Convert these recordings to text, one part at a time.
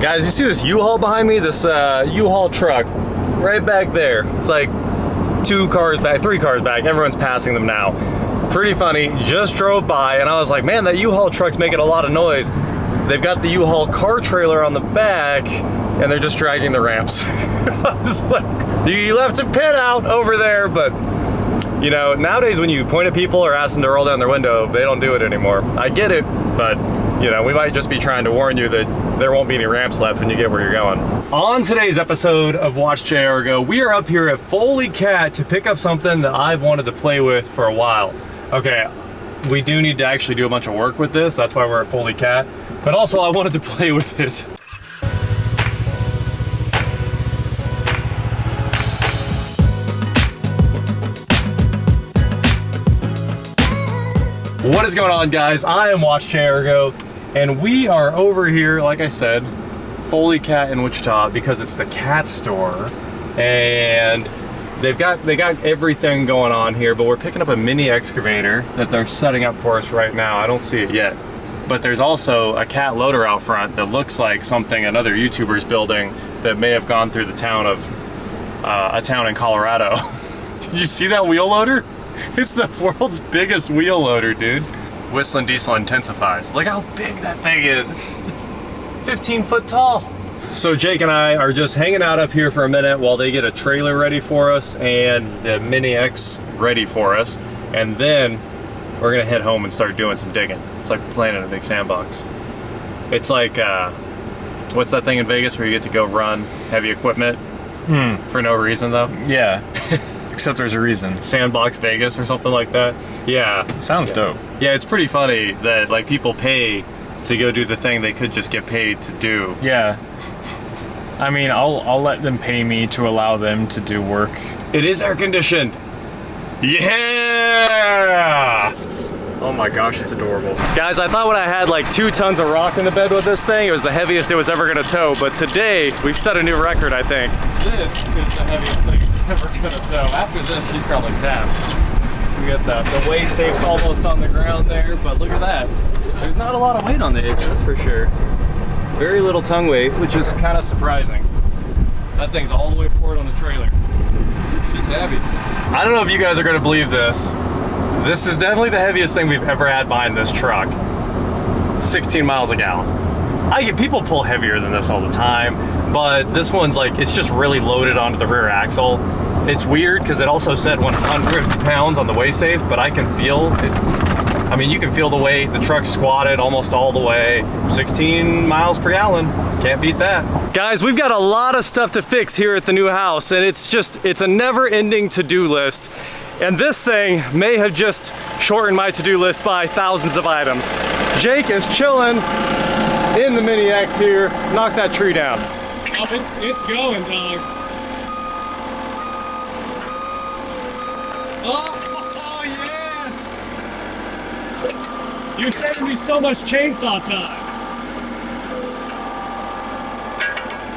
Guys, you see this U-Haul behind me? This U-Haul truck right back there. It's like 2 cars back, 3 cars back. Everyone's passing them now. Pretty funny. Just drove by and I was like, man, that U-Haul truck's making a lot of noise. They've got the U-Haul car trailer on the back and they're just dragging the ramps. I was like, you left a pit out over there, but you know, nowadays when you point at people or ask them to roll down their window, they don't do it anymore. I get it, but you know, we might just be trying to warn you that there won't be any ramps left when you get where you're going. On today's episode of WatchJRGo, we are up here at Foley Cat to pick up something that I've wanted to play with for a while. Okay, we do need to actually do a bunch of work with this. That's why we're at Foley Cat. But also I wanted to play with it. What is going on, guys? I am WatchJRGo, and we are over here, like I said, Foley Cat in Wichita, because it's the cat store, and they got everything going on here. But we're picking up a mini excavator that they're setting up for us right now. I don't see it yet, but there's also a cat loader out front that looks like something another YouTuber's building that may have gone through the town of a town in Colorado. Did you see that wheel loader? It's the world's biggest wheel loader, dude. Whistling diesel intensifies. Look how big that thing is. It's 15 foot tall. So Jake and I are just hanging out up here for a minute while they get a trailer ready for us and the Mini X ready for us. And then we're gonna head home and start doing some digging. It's like playing in a big sandbox. It's like, what's that thing in Vegas where you get to go run heavy equipment for no reason though? Yeah. Except there's a reason. Sandbox Vegas or something like that. Yeah. Sounds dope. Yeah, it's pretty funny that like people pay to go do the thing they could just get paid to do. Yeah. I mean, I'll let them pay me to allow them to do work. It is air conditioned. Yeah! Oh my gosh, it's adorable. Guys, I thought when I had like 2 tons of rock in the bed with this thing, it was the heaviest it was ever gonna tow, but today, we've set a new record, I think. This is the heaviest thing it's ever gonna tow. After this, she's probably tapped. We got the weigh safe's almost on the ground there, but look at that. There's not a lot of weight on the hitch, that's for sure. Very little tongue weight, which is kind of surprising. That thing's all the way forward on the trailer. She's heavy. I don't know if you guys are gonna believe this. This is definitely the heaviest thing we've ever had behind this truck. 16 miles a gallon. People pull heavier than this all the time, but this one's like, it's just really loaded onto the rear axle. It's weird because it also said 100 pounds on the weigh safe, but I can feel it. I mean, you can feel the weight. The truck's squatted almost all the way. 16 miles per gallon. Can't beat that. Guys, we've got a lot of stuff to fix here at the new house, and it's a never-ending to-do list. And this thing may have just shortened my to-do list by thousands of items. Jake is chilling in the Mini X here. Knock that tree down. Oh, it's going, dog. Oh, yes! You're saving me so much chainsaw time.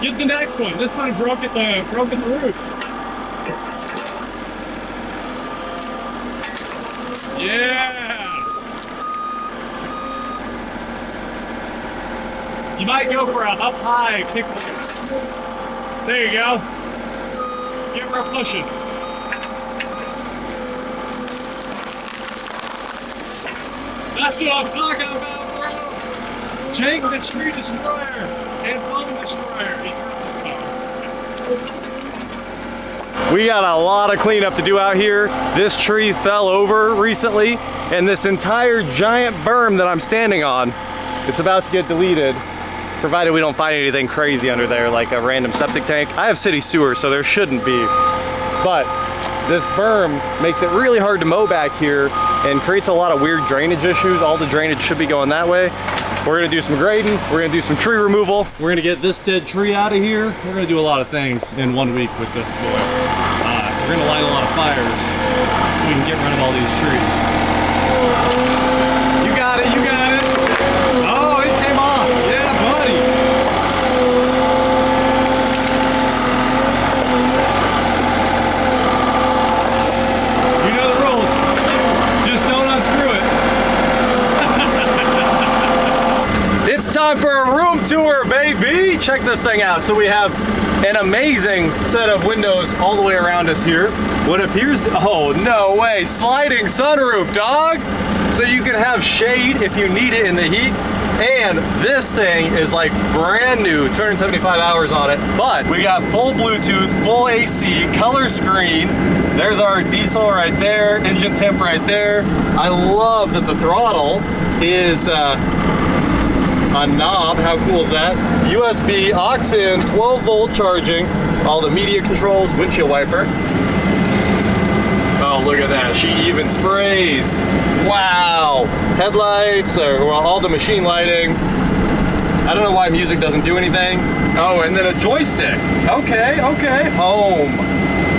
Get the next one. This one broke at the roots. Yeah! You might go for a up high kickflip. There you go. Give her a pushing. That's what I'm talking about, bro! Jake the Tree Destroyer and Bone Destroyer. He dropped his phone. We got a lot of cleanup to do out here. This tree fell over recently, and this entire giant berm that I'm standing on, it's about to get deleted, provided we don't find anything crazy under there, like a random septic tank. I have city sewer, so there shouldn't be. But this berm makes it really hard to mow back here and creates a lot of weird drainage issues. All the drainage should be going that way. We're gonna do some grading, we're gonna do some tree removal, we're gonna get this dead tree out of here. We're gonna do a lot of things in 1 week with this boy. We're gonna light a lot of fires so we can get rid of all these trees. You got it, you got it. Oh, it came off. Yeah, buddy. You know the rules. Just don't unscrew it. It's time for a room tour, baby. check this thing out. So we have an amazing set of windows all the way around us here. What appears to, oh no way, sliding sunroof, dog. So you can have shade if you need it in the heat. And this thing is like brand new, 275 hours on it. But we got full Bluetooth, full AC, color screen. There's our diesel right there, engine temp right there. I love that the throttle is a knob. How cool is that? USB, aux in, 12 volt charging, all the media controls, windshield wiper. Oh, look at that, she even sprays. Wow, headlights, well, all the machine lighting. I don't know why music doesn't do anything. Oh, and then a joystick. Okay, home.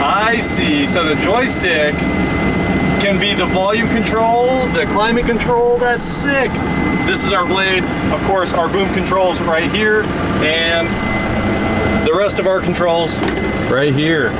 I see, so the joystick can be the volume control, the climate control, that's sick. This is our blade, of course, our boom controls right here, and the rest of our controls right here.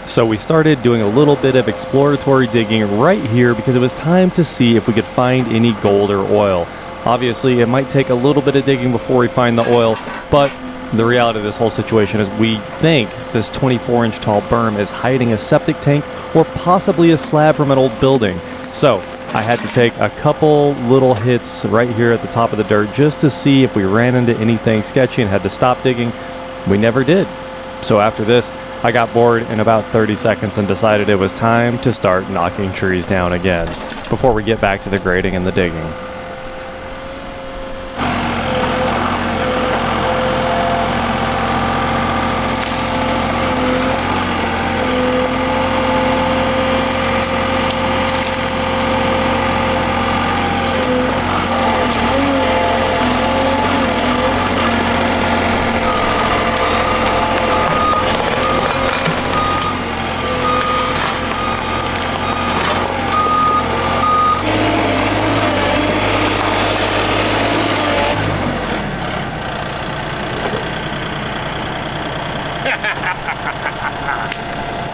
So we started doing a little bit of exploratory digging right here because it was time to see if we could find any gold or oil. Obviously, it might take a little bit of digging before we find the oil, but the reality of this whole situation is we think this 24-inch tall berm is hiding a septic tank or possibly a slab from an old building. So I had to take a couple little hits right here at the top of the dirt just to see if we ran into anything sketchy and had to stop digging. We never did. So after this, I got bored in about 30 seconds and decided it was time to start knocking trees down again before we get back to the grading and the digging.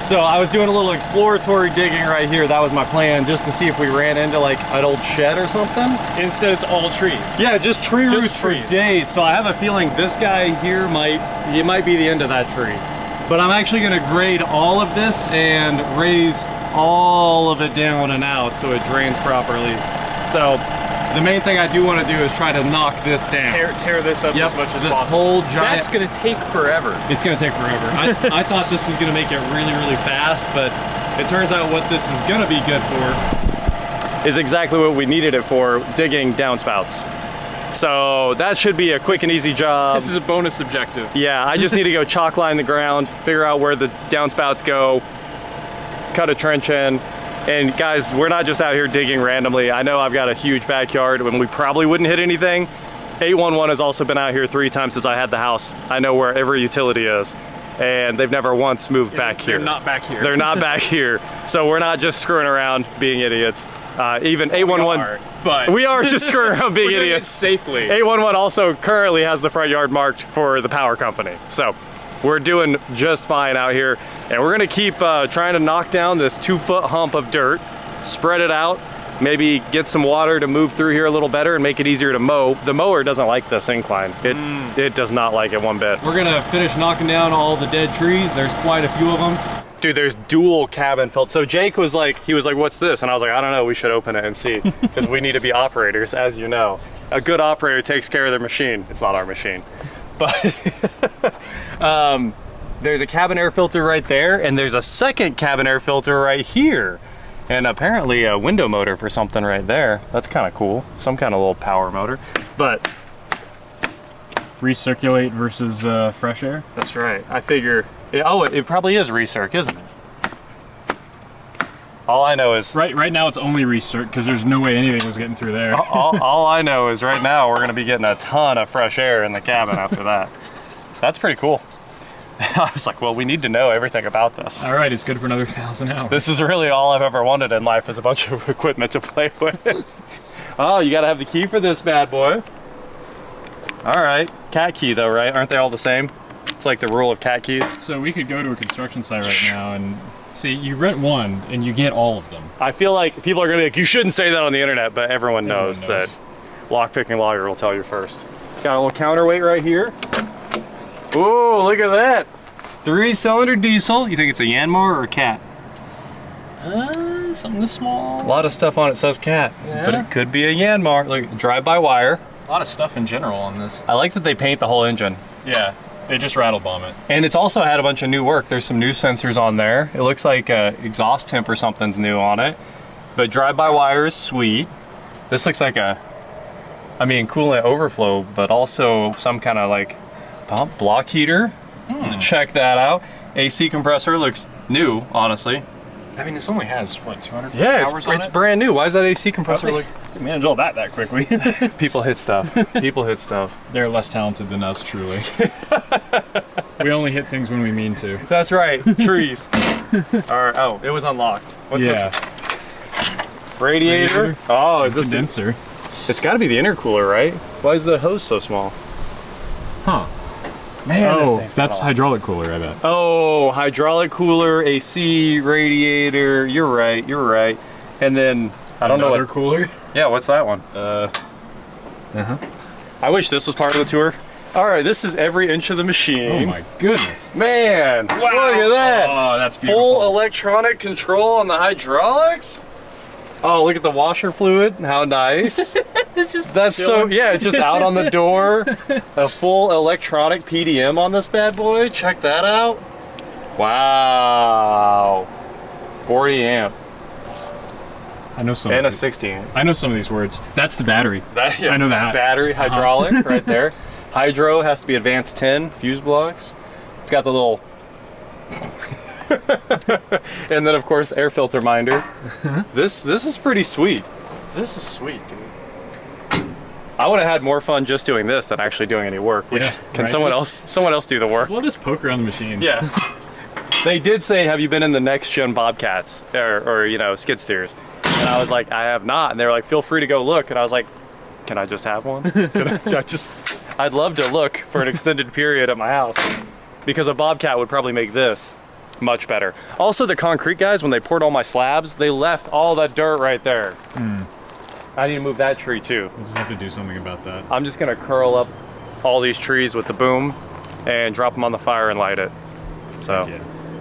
So I was doing a little exploratory digging right here. That was my plan, just to see if we ran into like an old shed or something. Instead, it's all trees. Yeah, just tree roots for days. So I have a feeling this guy here might be the end of that tree. But I'm actually gonna grade all of this and raise all of it down and out so it drains properly. So the main thing I do want to do is try to knock this down. Tear this up as much as this possible. Whole giant. That's going to take forever. It's going to take forever. I thought this was going to make it really, really fast, but it turns out what this is going to be good for is exactly what we needed it for, digging downspouts. So that should be a quick and easy job. This is a bonus objective. Yeah, I just need to go chalk line the ground, figure out where the downspouts go, cut a trench in. And guys, we're not just out here digging randomly. I know I've got a huge backyard and we probably wouldn't hit anything. 811 has also been out here 3 times since I had the house. I know where every utility is. And they've never once moved back here. They're not back here. They're not back here. So we're not just screwing around being idiots. Even 811, but we are just screwing around being idiots. Safely. 811 also currently has the front yard marked for the power company. So we're doing just fine out here. And we're gonna keep trying to knock down this 2-foot hump of dirt, spread it out, maybe get some water to move through here a little better and make it easier to mow. The mower doesn't like this incline. It does not like it one bit. We're gonna finish knocking down all the dead trees. There's quite a few of them. Dude, there's dual cabin filters. So Jake was like, what's this? And I was like, I don't know, we should open it and see. Because we need to be operators, as you know. A good operator takes care of their machine. It's not our machine. But there's a cabin air filter right there, and there's a second cabin air filter right here. And apparently a window motor for something right there. That's kind of cool. Some kind of little power motor. But recirculate versus fresh air? That's right. I figure, it probably is recirc, isn't it? All I know is... Right now it's only recirc, because there's no way anything was getting through there. all I know is right now we're going to be getting a ton of fresh air in the cabin after that. That's pretty cool. I was like, well, we need to know everything about this. All right, it's good for another 1,000 hours. This is really all I've ever wanted in life, is a bunch of equipment to play with. Oh, you gotta have the key for this bad boy. All right, cat key though, right? Aren't they all the same? It's like the rule of cat keys. So we could go to a construction site right now and see, you rent one and you get all of them. I feel like people are gonna be like, you shouldn't say that on the internet, but everyone knows that lockpicking logger will tell you first. Got a little counterweight right here. Ooh, look at that. 3-cylinder diesel. You think it's a Yanmar or a Cat? Something this small. A lot of stuff on it says Cat, Yeah. but it could be a Yanmar. Look, drive-by-wire. A lot of stuff in general on this. I like that they paint the whole engine. Yeah, they just rattle bomb it. And it's also had a bunch of new work. There's some new sensors on there. It looks like exhaust temp or something's new on it. But drive-by-wire is sweet. This looks like a, I mean, coolant overflow, but also some kind of like pump block heater. Let's check that out. AC compressor looks new, honestly. I mean, this only has, what, 200 Yeah, hours on it's it? brand new. Why is that AC compressor look? Manage all that quickly. People hit stuff. People hit stuff. They're less talented than us, truly. We only hit things when we mean to. That's right. Trees. All right. Oh, it was unlocked. What's this? Radiator. Oh, is this the condenser? It's got to be the intercooler, right? Why is the hose so small? Huh. Man, this Oh, thing's got that's a lot. hydraulic cooler, I bet. Oh, hydraulic cooler, AC, radiator. You're right. You're right. And then I don't know Another what. cooler? Yeah, what's that one? I wish this was part of the tour. All right, this is every inch of the machine. Oh my goodness. Man, Wow. look at that. Oh, that's beautiful. Full electronic control on the hydraulics. Oh, look at the washer fluid. How nice. It's just That's chilling. so, yeah, it's just out on the door. A full electronic PDM on this bad boy. Check that out. Wow. 40 amp I know some. and a of these. 60 amp. I know some of these words. That's the battery. That, yeah, I know that. Battery, hydraulic, right there. Hydro has to be advanced 10 fuse blocks. It's got the little... and then of course air filter minder. This is pretty sweet. This is sweet, dude. I would have had more fun just doing this than actually doing any work. Which, Yeah, can right, someone else do the work? Let us poke around the machines. Yeah. They did say, have you been in the next gen Bobcats or you know, skid steers? And I was like, I have not. And they were like, feel free to go look. And I was like, can I just have one? I'd love to look for an extended period at my house, because a Bobcat would probably make this much better. Also, the concrete guys, when they poured all my slabs, they left all that dirt right there. I need to move that tree too. We'll just have to do something about that. I'm just gonna curl up all these trees with the boom and drop them on the fire and light it. So, Yeah.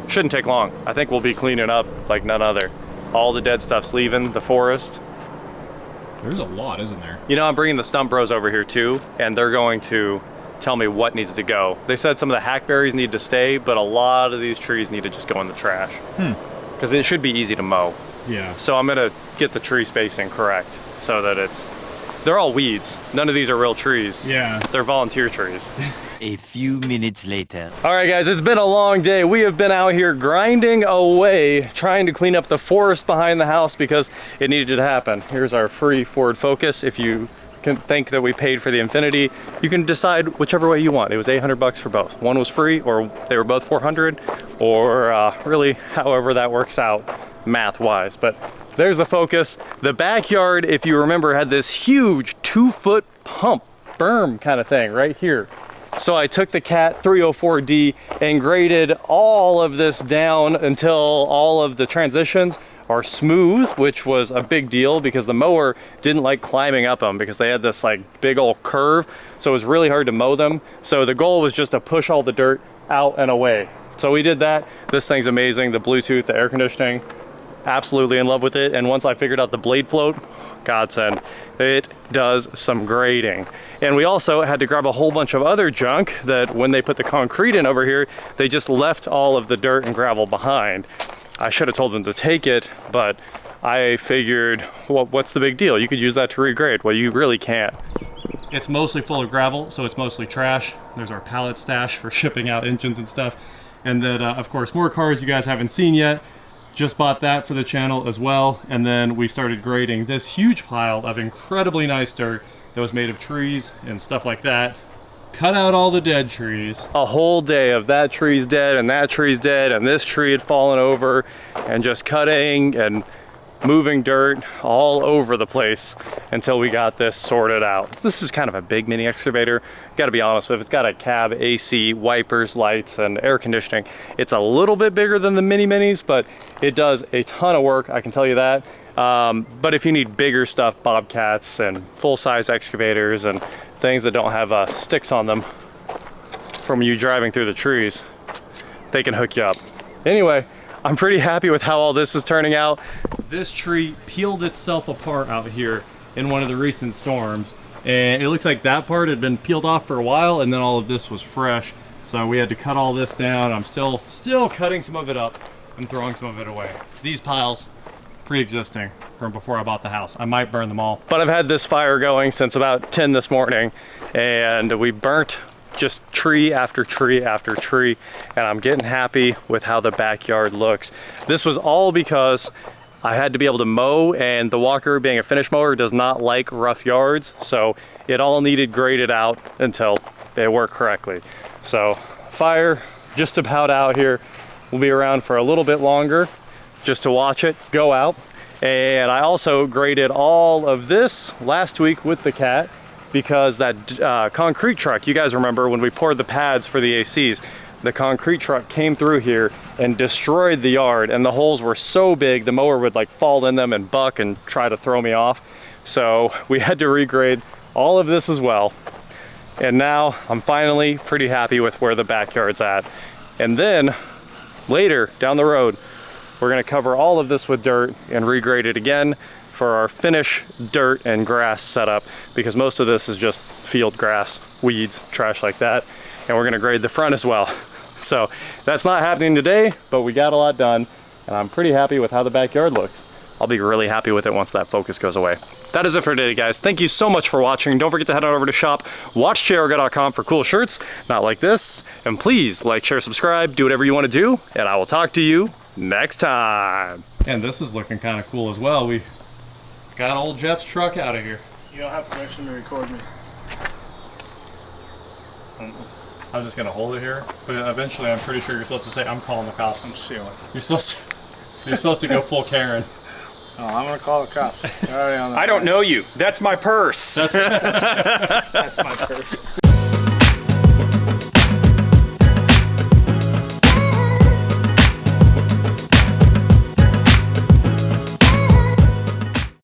shouldn't take long. I think we'll be cleaning up like none other. All the dead stuff's leaving the forest. There's a lot, isn't there? You know, I'm bringing the stump bros over here too, and they're going to tell me what needs to go. They said some of the hackberries need to stay, but a lot of these trees need to just go in the trash. Because it should be easy to mow. Yeah. So I'm gonna get the tree spacing correct so that they're all weeds. None of these are real trees. Yeah. They're volunteer trees. A few minutes later. All right, guys, it's been a long day. We have been out here grinding away, trying to clean up the forest behind the house because it needed to happen. Here's our free Ford Focus. If you can think that we paid for the Infinity, you can decide whichever way you want. It was 800 bucks for both. One was free, or they were both 400, or really however that works out math-wise. But there's the Focus. The backyard, if you remember, had this huge 2-foot pump berm kind of thing right here. So I took the Cat 304D and graded all of this down until all of the transitions are smooth, which was a big deal because the mower didn't like climbing up them because they had this like big old curve. So it was really hard to mow them. So the goal was just to push all the dirt out and away. So we did that. This thing's amazing. The Bluetooth, the air conditioning, absolutely in love with it. And once I figured out the blade float, godsend. It does some grading. And we also had to grab a whole bunch of other junk that when they put the concrete in over here, they just left all of the dirt and gravel behind. I should have told them to take it, but I figured, well, what's the big deal? You could use that to regrade. Well, you really can't. It's mostly full of gravel, so it's mostly trash. There's our pallet stash for shipping out engines and stuff. And then, of course, more cars you guys haven't seen yet. Just bought that for the channel as well. And then we started grading this huge pile of incredibly nice dirt that was made of trees and stuff like that. Cut out all the dead trees. A whole day of that tree's dead and that tree's dead and this tree had fallen over, and just cutting and moving dirt all over the place until we got this sorted out. This is kind of a big mini excavator. Gotta be honest with it. It's got a cab, AC, wipers, lights, and air conditioning. It's a little bit bigger than the mini minis, but it does a ton of work, I can tell you that. But if you need bigger stuff, bobcats and full-size excavators and things that don't have sticks on them from you driving through the trees, they can hook you up. Anyway, I'm pretty happy with how all this is turning out. This tree peeled itself apart out here in one of the recent storms, and it looks like that part had been peeled off for a while, and then all of this was fresh. So we had to cut all this down. I'm still cutting some of it up and throwing some of it away. These piles, pre-existing from before I bought the house. I might burn them all. But I've had this fire going since about 10 this morning, and we burnt just tree after tree after tree, and I'm getting happy with how the backyard looks. This was all because I had to be able to mow, and the Walker, being a finish mower, does not like rough yards, so it all needed graded out until it worked correctly. So fire just about out here. We'll be around for a little bit longer just to watch it go out. And I also graded all of this last week with the cat, because that concrete truck, you guys remember when we poured the pads for the ACs, the concrete truck came through here and destroyed the yard, and the holes were so big the mower would like fall in them and buck and try to throw me off. So we had to regrade all of this as well. And now I'm finally pretty happy with where the backyard's at. And then later down the road, we're gonna cover all of this with dirt and regrade it again for our finish dirt and grass setup, because most of this is just field grass, weeds, trash like that. And we're gonna grade the front as well. So that's not happening today, but we got a lot done, and I'm pretty happy with how the backyard looks. I'll be really happy with it once that focus goes away. That is it for today, guys. Thank you so much for watching. Don't forget to head on over to shop WatchJRGo.com for cool shirts, not like this. And please like, share, subscribe, do whatever you want to do, and I will talk to you next time. And this is looking kind of cool as well. We got old Jeff's truck out of here. You don't have permission to record me. I'm just gonna hold it here, but eventually I'm pretty sure you're supposed to say, I'm calling the cops. I'm stealing. You're supposed to go full Karen. Oh, I'm gonna call the cops. I don't know you. That's my purse. That's my purse.